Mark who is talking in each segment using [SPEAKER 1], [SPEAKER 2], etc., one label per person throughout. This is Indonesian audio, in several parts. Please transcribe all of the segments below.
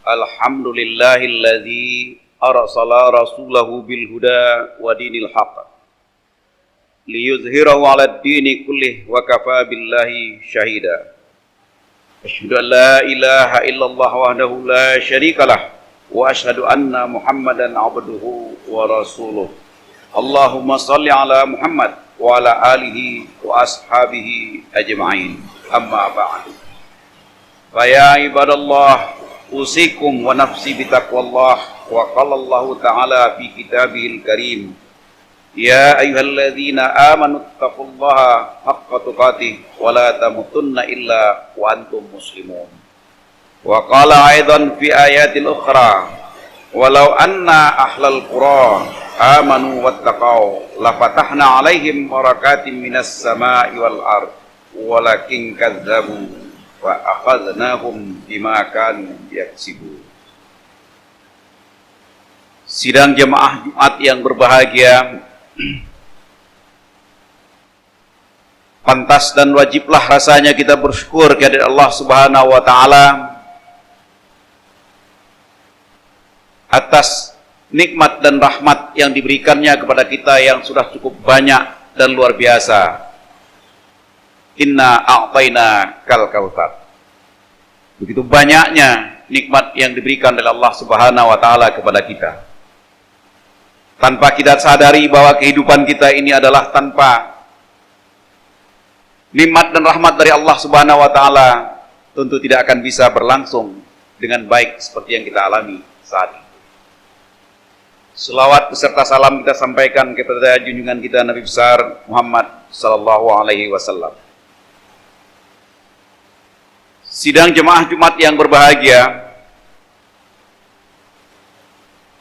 [SPEAKER 1] Alhamdulillahilladzi arsala rasulahu bil huda wa dinil haqq liyuzhirahu 'alad dini kullih wa kafa billahi syahida. Asyhadu an la ilaha illallah wahdahu la syarikalah wa asyhadu anna Muhammadan 'abduhu wa rasuluh. Allahumma shalli 'ala Muhammad wa ala alihi wa ashabihi ajma'in. Amma ba'du. Fa ya ibadallah, usikum wa nafsi bitaqwallah, wa qala Allah ta'ala fi kitabihil karim, ya ayyuhalladzina amanu taqullaha haqqa tuqatih wa la tamutunna illa wa antum muslimun. Wa qala aidan fi ayatil ukhra, walau anna ahlal qura amanu wattaqau la fatahna alaihim barakatim minas sama'i wal ard walakin kadzabu wa akhadnahum bima kanu yaksibun. Sidang jemaah Jumat yang berbahagia, pantas dan wajiblah rasanya kita bersyukur kepada Allah Subhanahu wa taala atas nikmat dan rahmat yang diberikannya kepada kita yang sudah cukup banyak dan luar biasa. Inna a'tayna kal kautsar. Begitu banyaknya nikmat yang diberikan oleh Allah Subhanahu wa taala kepada kita. Tanpa kita sadari bahwa kehidupan kita ini adalah tanpa nikmat dan rahmat dari Allah Subhanahu wa taala, tentu tidak akan bisa berlangsung dengan baik seperti yang kita alami saat ini. Selawat beserta salam kita sampaikan kepada junjungan kita Nabi besar Muhammad sallallahu alaihi wasallam. Sidang jemaah Jumat yang berbahagia,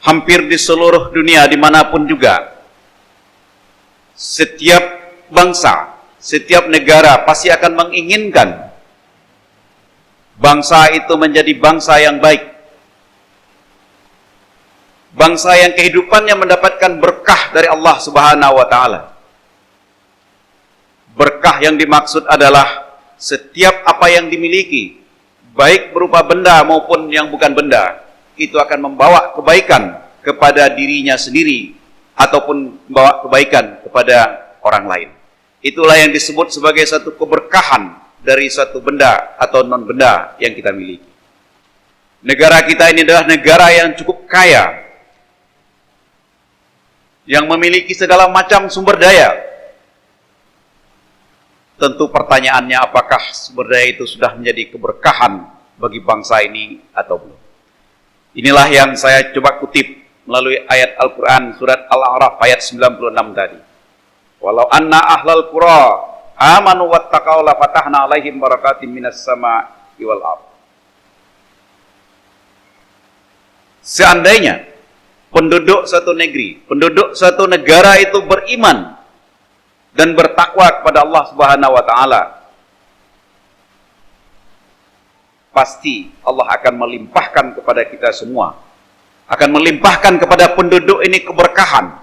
[SPEAKER 1] hampir di seluruh dunia dimanapun juga, setiap bangsa, setiap negara pasti akan menginginkan bangsa itu menjadi bangsa yang baik, bangsa yang kehidupannya mendapatkan berkah dari Allah Subhanahu wa taala. Berkah yang dimaksud adalah setiap apa yang dimiliki, baik berupa benda maupun yang bukan benda, itu akan membawa kebaikan kepada dirinya sendiri ataupun membawa kebaikan kepada orang lain. Itulah yang disebut sebagai satu keberkahan dari satu benda atau non benda yang kita miliki. Negara kita ini adalah negara yang cukup kaya, yang memiliki segala macam sumber daya. Tentu pertanyaannya, apakah sumber daya itu sudah menjadi keberkahan bagi bangsa ini atau belum? Inilah yang saya coba kutip melalui ayat Al-Quran surat Al-A'raf ayat 96 tadi. Walau anna ahlal qura amanu wattaqau la fatahna alaihim barakatim minas sama'i wal ardh. Seandainya penduduk satu negeri, penduduk satu negara itu beriman dan bertakwa kepada Allah Subhanahu wa taala, pasti Allah akan melimpahkan kepada kita semua, akan melimpahkan kepada penduduk ini keberkahan.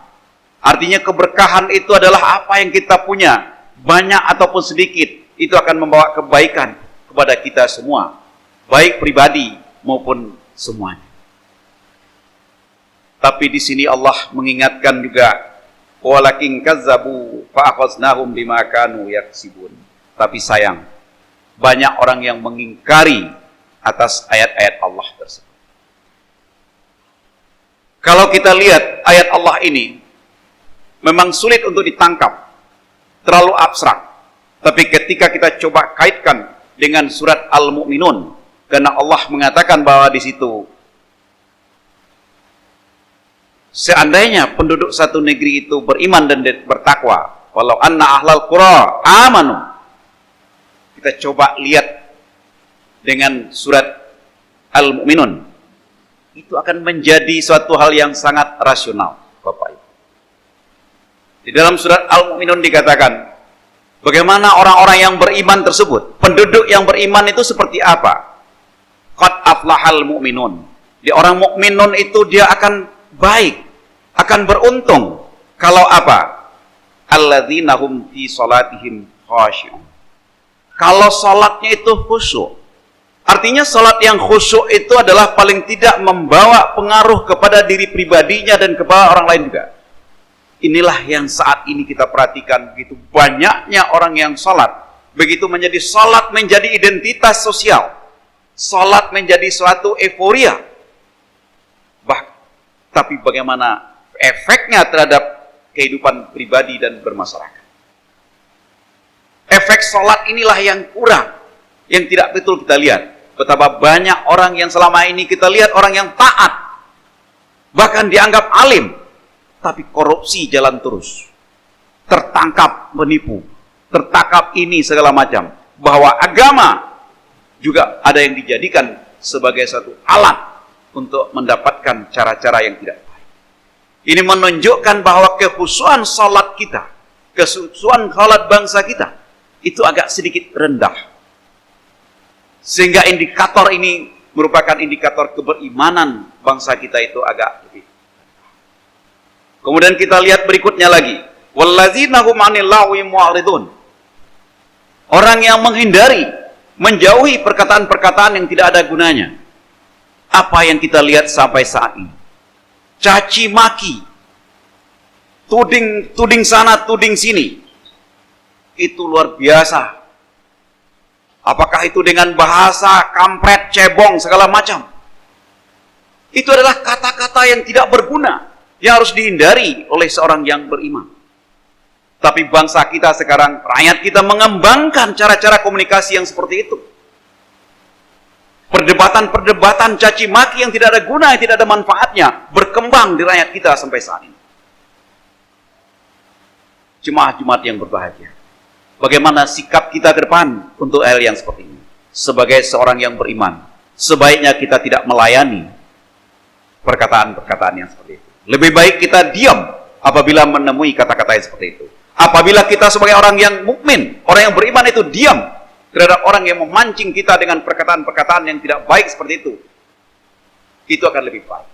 [SPEAKER 1] Artinya keberkahan itu adalah apa yang kita punya, banyak ataupun sedikit, itu akan membawa kebaikan kepada kita semua, baik pribadi maupun semuanya. Tapi di sini Allah mengingatkan juga, walakin kazzabu fa akhadnahum bima kanu yaksibun. Tapi sayang, banyak orang yang mengingkari atas ayat-ayat Allah tersebut. Kalau kita lihat ayat Allah ini memang sulit untuk ditangkap, terlalu abstrak. Tapi ketika kita coba kaitkan dengan surat Al-Mu'minun, karena Allah mengatakan bahwa di situ seandainya penduduk satu negeri itu beriman dan bertakwa, walau anna ahlal qura amanu. Kita coba lihat dengan surat Al-Mu'minun. Itu akan menjadi suatu hal yang sangat rasional, Bapak Ibu. Di dalam surat Al-Mu'minun dikatakan, bagaimana orang-orang yang beriman tersebut, penduduk yang beriman itu seperti apa? Qad aflahal mu'minun. Di orang mukminun itu dia akan baik, akan beruntung. Kalau apa? Alladzina hum fi salatihim khashi'un. Kalau salatnya itu khusyuk. Artinya salat yang khusyuk itu adalah paling tidak membawa pengaruh kepada diri pribadinya dan kepada orang lain juga. Inilah yang saat ini kita perhatikan, begitu banyaknya orang yang salat, begitu menjadi salat menjadi identitas sosial, salat menjadi suatu euforia. Tapi bagaimana efeknya terhadap kehidupan pribadi dan bermasyarakat? Efek salat inilah yang kurang, yang tidak betul kita lihat. Betapa banyak orang yang selama ini kita lihat orang yang taat, bahkan dianggap alim, tapi korupsi jalan terus, tertangkap menipu, tertangkap ini segala macam. Bahwa agama juga ada yang dijadikan sebagai satu alat untuk mendapatkan cara-cara yang tidak baik. Ini menunjukkan bahwa kekhusyuan salat kita, kekhusyuan salat bangsa kita, itu agak sedikit rendah. Sehingga indikator ini merupakan indikator keberimanan bangsa kita itu agak lebih. Kemudian kita lihat berikutnya lagi. Wallazina hum 'anil lagwi mu'ridun. Orang yang menghindari, menjauhi perkataan-perkataan yang tidak ada gunanya. Apa yang kita lihat sampai saat ini? Caci maki, tuding sana, tuding sini. Itu luar biasa. Apakah itu dengan bahasa kampret, cebong, segala macam? Itu adalah kata-kata yang tidak berguna, yang harus dihindari oleh seorang yang beriman. Tapi bangsa kita sekarang, rakyat kita mengembangkan cara-cara komunikasi yang seperti itu. Perdebatan-perdebatan caci maki yang tidak ada guna, yang tidak ada manfaatnya, berkembang di rakyat kita sampai saat ini. Jemaah Jumat yang berbahagia, bagaimana sikap kita ke depan untuk hal yang seperti ini? Sebagai seorang yang beriman, sebaiknya kita tidak melayani perkataan-perkataan yang seperti itu. Lebih baik kita diam apabila menemui kata-kata yang seperti itu. Apabila kita sebagai orang yang mukmin, orang yang beriman itu diam terhadap orang yang memancing kita dengan perkataan-perkataan yang tidak baik seperti itu akan lebih baik.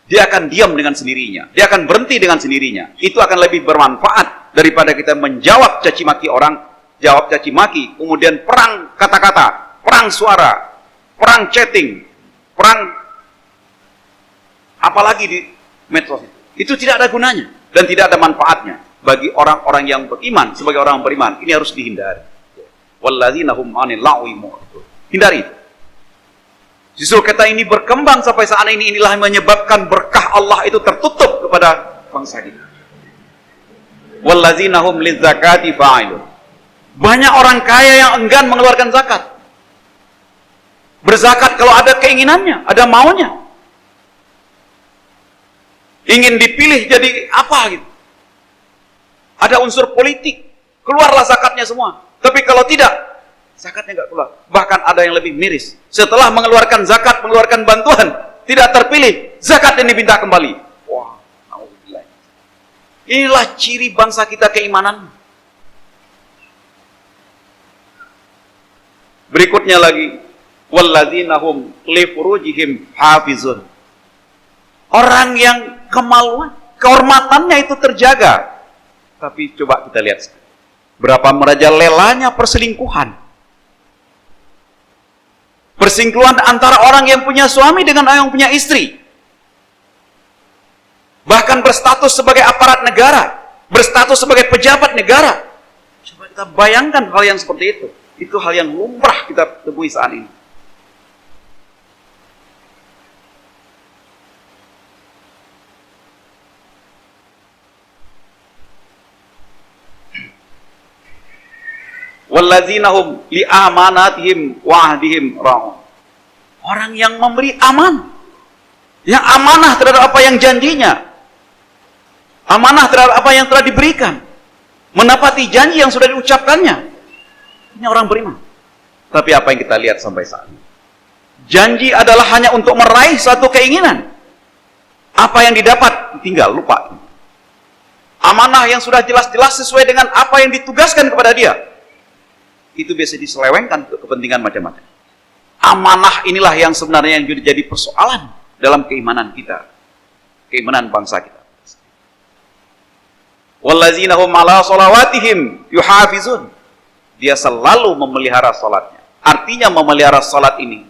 [SPEAKER 1] Dia akan diam dengan sendirinya, dia akan berhenti dengan sendirinya. Itu akan lebih bermanfaat daripada kita menjawab caci maki orang, jawab caci maki, kemudian perang kata-kata, perang suara, perang chatting, perang apalagi di medsos itu tidak ada gunanya dan tidak ada manfaatnya bagi orang-orang yang beriman. Sebagai orang beriman ini harus dihindari. Wallazina hum 'anil lagwi mu'ridun. Hindari itu. Justru kata ini berkembang sampai saat ini, inilah yang menyebabkan berkah Allah itu tertutup kepada bangsa kita. Wallazina hum lizzakati fa'ilun. Banyak orang kaya yang enggan mengeluarkan zakat. Berzakat kalau ada keinginannya, ada maunya. Ingin dipilih jadi apa gitu. Ada unsur politik, keluarlah zakatnya semua. Tapi kalau tidak, zakatnya nggak keluar. Bahkan ada yang lebih miris. Setelah mengeluarkan zakat, mengeluarkan bantuan, tidak terpilih, zakat yang diminta kembali. Wah, alhamdulillah. Inilah ciri bangsa kita keimanan. Berikutnya lagi, walladzina hum li furujihim hafizun. Orang yang kemaluan, kehormatannya itu terjaga. Tapi coba kita lihat sekarang. Berapa merajalelanya perselingkuhan. Perselingkuhan antara orang yang punya suami dengan orang yang punya istri. Bahkan berstatus sebagai aparat negara, berstatus sebagai pejabat negara. Coba kita bayangkan hal yang seperti itu. Itu hal yang lumrah kita temui saat ini. Wallazina hum li amanatihim wa ahdihim ra'un. Orang yang memberi aman, yang amanah terhadap apa yang janjinya, amanah terhadap apa yang telah diberikan, menepati janji yang sudah diucapkannya. Ini orang beriman. Tapi apa yang kita lihat sampai saat ini? Janji adalah hanya untuk meraih satu keinginan. Apa yang didapat tinggal lupa. Amanah yang sudah jelas-jelas sesuai dengan apa yang ditugaskan kepada dia, itu biasa diselewengkan untuk kepentingan macam-macam. Amanah inilah yang sebenarnya yang jadi persoalan dalam keimanan kita, keimanan bangsa kita. Wallazina hum 'ala shalawatihim yuhafizun. Dia selalu memelihara salatnya. Artinya memelihara salat ini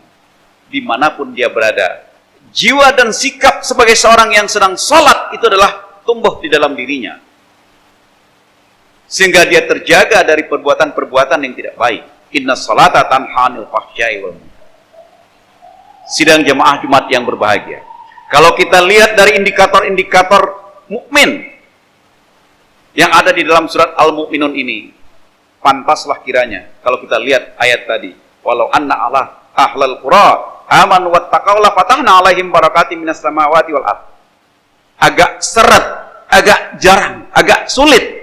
[SPEAKER 1] dimanapun dia berada. Jiwa dan sikap sebagai seorang yang sedang sholat itu adalah tumbuh di dalam dirinya. Sehingga dia terjaga dari perbuatan-perbuatan yang tidak baik. Inna sholata tanha 'anil fahsya'i wal munkar. Sidang jemaah Jumat yang berbahagia. Kalau kita lihat dari indikator-indikator mukmin yang ada di dalam surat Al-Mu'minun ini, pantaslah kiranya kalau kita lihat ayat tadi, walau anna Allah ahlal qura amanu wattaqau la fatahna alaihim barakatim minas samawati wal ardh. Agak seret, agak jarang, agak sulit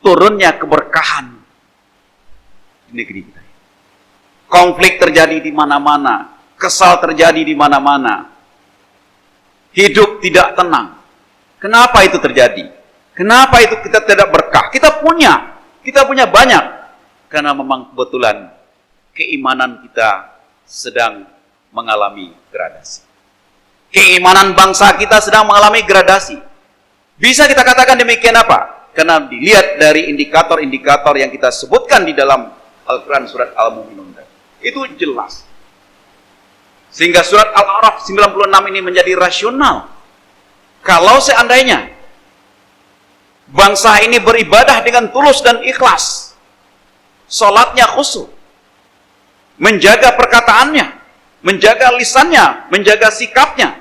[SPEAKER 1] turunnya keberkahan di negeri kita. Konflik terjadi di mana-mana, kesal terjadi di mana-mana. Hidup tidak tenang. Kenapa itu terjadi? Kenapa itu kita tidak berkah? Kita punya banyak. Karena memang kebetulan keimanan kita sedang mengalami gradasi. Keimanan bangsa kita sedang mengalami gradasi. Bisa kita katakan demikian apa? Karena dilihat dari indikator-indikator yang kita sebutkan di dalam Al-Quran surat Al-Mu'minun. Itu jelas. Sehingga surat Al-A'raf 96 ini menjadi rasional. Kalau seandainya bangsa ini beribadah dengan tulus dan ikhlas, sholatnya khusyuk, menjaga perkataannya, menjaga lisannya, menjaga sikapnya,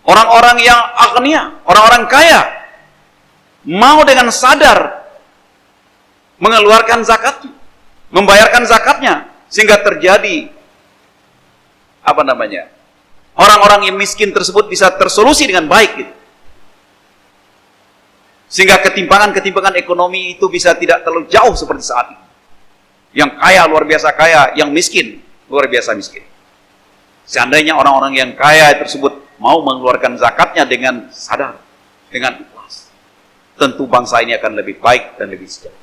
[SPEAKER 1] orang-orang yang aghnia, orang-orang kaya, mau dengan sadar mengeluarkan zakatnya, membayarkan zakatnya, sehingga terjadi orang-orang yang miskin tersebut bisa tersolusi dengan baik gitu. Sehingga ketimpangan-ketimpangan ekonomi itu bisa tidak terlalu jauh seperti saat ini. Yang kaya luar biasa kaya, yang miskin luar biasa miskin. Seandainya orang-orang yang kaya tersebut mau mengeluarkan zakatnya dengan sadar, dengan ikhlas, tentu bangsa ini akan lebih baik dan lebih sejahtera.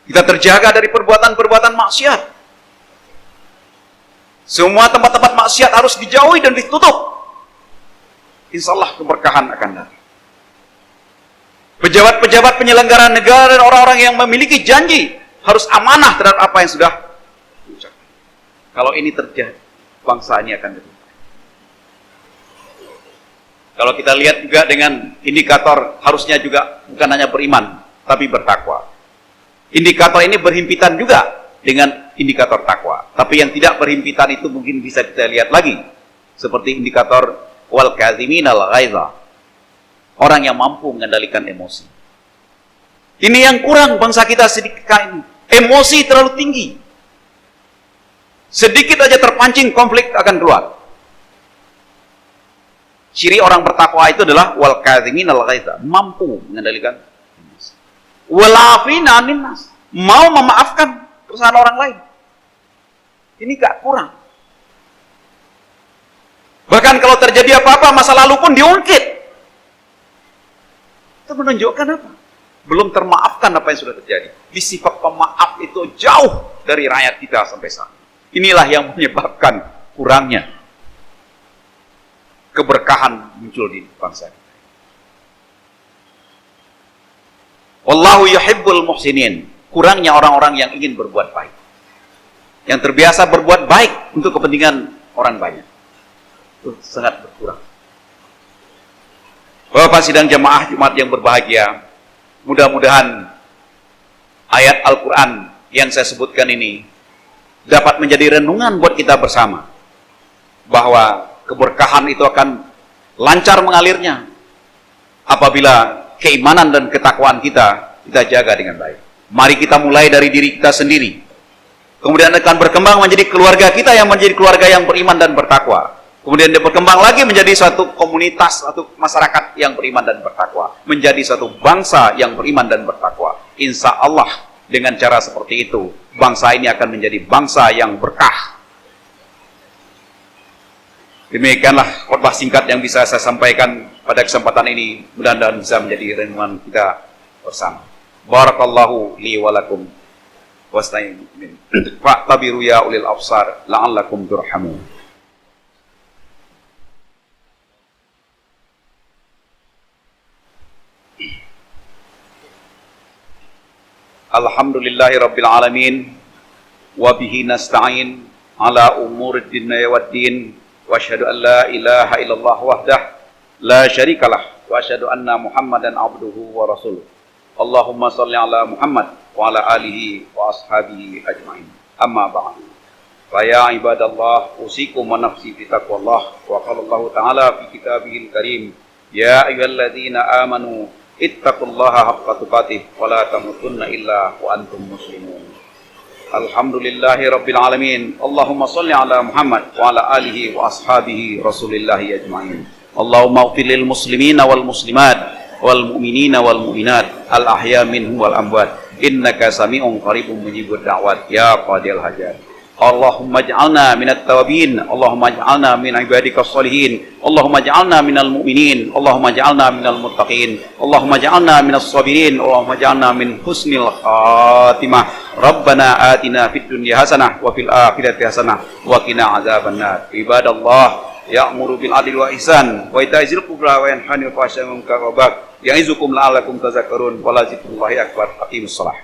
[SPEAKER 1] Kita terjaga dari perbuatan-perbuatan maksiat. Semua tempat-tempat maksiat harus dijauhi dan ditutup. Insya Allah keberkahan akan datang. Pejabat-pejabat penyelenggara negara dan orang-orang yang memiliki janji harus amanah terhadap apa yang sudah diucapkan. Kalau ini terjadi, bangsa ini akan lebih baik. Kalau kita lihat juga dengan indikator harusnya juga bukan hanya beriman, tapi bertakwa. Indikator ini berhimpitan juga dengan indikator takwa. Tapi yang tidak berhimpitan itu mungkin bisa kita lihat lagi. Seperti indikator wal kadhiminal ghaidha. Orang yang mampu mengendalikan emosi. Ini yang kurang bangsa kita sedikit ini. Emosi terlalu tinggi. Sedikit aja terpancing konflik akan keluar. Ciri orang bertakwa itu adalah wal kadhiminal ghaidha. Mampu mengendalikan emosi. Walafina anin nas, mau memaafkan kesalahan orang lain. Ini gak kurang. Bahkan kalau terjadi apa-apa masa lalu pun diungkit. Itu menunjukkan apa? Belum termaafkan apa yang sudah terjadi. Di sifat pemaaf itu jauh dari rakyat kita sampai saat ini. Inilah yang menyebabkan kurangnya keberkahan muncul di bangsa kita. Wallahu yuhibbul muhsinin. Kurangnya orang-orang yang ingin berbuat baik. Yang terbiasa berbuat baik untuk kepentingan orang banyak. Itu sangat berkurang. Bapak sidang jamaah Jumat yang berbahagia, mudah-mudahan ayat Al-Quran yang saya sebutkan ini dapat menjadi renungan buat kita bersama. Bahwa keberkahan itu akan lancar mengalirnya apabila keimanan dan ketakwaan kita jaga dengan baik. Mari kita mulai dari diri kita sendiri. Kemudian akan berkembang menjadi keluarga kita yang menjadi keluarga yang beriman dan bertakwa. Kemudian dia berkembang lagi menjadi suatu komunitas, suatu masyarakat yang beriman dan bertakwa. Menjadi suatu bangsa yang beriman dan bertakwa. Insya Allah dengan cara seperti itu, bangsa ini akan menjadi bangsa yang berkah. Demikianlah khotbah singkat yang bisa saya sampaikan pada kesempatan ini. Mudah-mudahan bisa menjadi renungan kita bersama. Barakallahu li wa lakum wasta'in. Fa'tabiru ya ulil absar la'allakum turhamun. Alhamdulillahi Rabbil Alamin. Wabihi nasta'in ala umur dunya waddin. Wa asyhadu an la ilaha illallah wahdah la syarikalah. Wa asyhadu anna Muhammadan abduhu wa rasuluh. Allahumma salli ala Muhammad wa ala alihi wa ashabihi ajma'in. Amma ba'du. Fa ya ibadallah, usikum wa nafsi bi taqwallah. Wa qala Allah ta'ala fi kitabihil karim, ya ayyuhalladzina amanu ittaqullaha haqqa tuqatih wa la tamutunna illa wa antum muslimun. Alhamdulillahi Rabbil Alamin. Allahumma salli ala Muhammad wa ala alihi wa ashabihi rasulillahi ajma'in. Allahumma ighfir lil muslimina wal muslimat wal mu'minina wal mu'minat al ahya minhum wal amwat innaka sami'un qaribun mujibud da'wat ya qadil hajat. Allahumma ij'alna minat tawabin, Allahumma ij'alna min ibadikas sholihin, Allahumma ij'alna minal mu'minin, Allahumma ij'alna minal muttaqin, Allahumma ij'alna minas sabirin, Allahumma ij'alna min husnil khatimah. Rabbana atina fid dunya hasanah wa fil akhirati hasanah wa qina adzabannar. Ibadallah, ya'muru bil adli wa ihsan wa ita'i dzil qurba wa yanha 'anil fahsya'i wal munkari wal baghi ya'izukum la'allakum tadhakkarun. Wa la dzikrullahi akbar. Aqimus shalah.